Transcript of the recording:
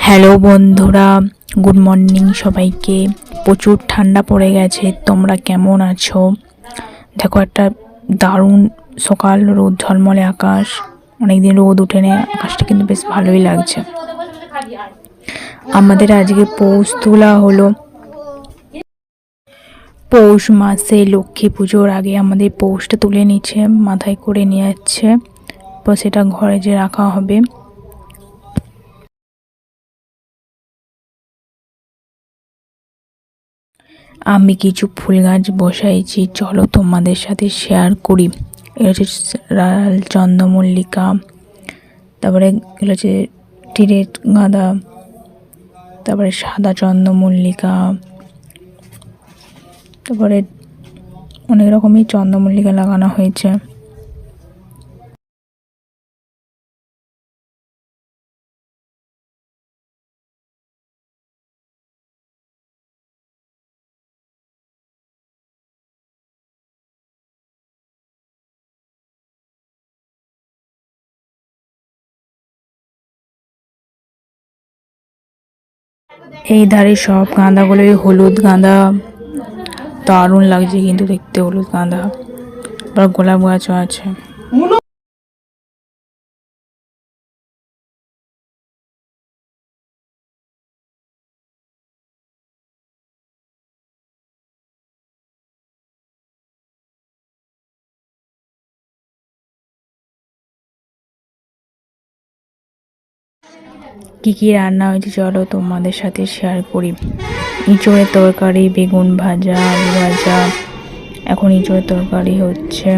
Hello বন্ধুরা, good morning সবাইকে। প্রচুর ঠান্ডা পড়ে গেছে, তোমরা কেমন আছো? দেখো, একটা দারুণ সকাল, রোদ ঝলমলে আকাশ, অনেকদিন রোদ উঠেনি, আকাশটা কিন্তু বেশ ভালোই লাগছে। আমাদের আজকে পৌষ তোলা হলো। পৌষ মাসে লক্ষ্মী পুজোর আগে আমাদের পৌষটা তুলে নিচ্ছে, মাথায় করে নিয়ে যাচ্ছে, তো সেটা ঘরে যে রাখা হবে। আমি কিছু ফুল গাছ বসাইছি, চলো তোমাদের সাথে শেয়ার করি। এটা হচ্ছে লাল চন্দ্রমল্লিকা, তারপরে এগুলো হচ্ছে টিরেট গাঁদা, তারপরে সাদা চন্দ্রমল্লিকা, তারপরে অনেক রকমই চন্দ্রমল্লিকা লাগানো হয়েছে। এই ধারে সব গাঁদাগুলোই হলুদ গাঁদা, দারুণ লাগছে কিন্তু দেখতে হলুদ গাঁদা। আবার গোলাপ গাছও আছে। কী কী রান্না হয়েছে চলো তোমাদের সাথে শেয়ার করি। ইঁচড়ের তরকারি, বেগুন ভাজা, আলু ভাজা। এখন ইঁচড়ের তরকারি হচ্ছে।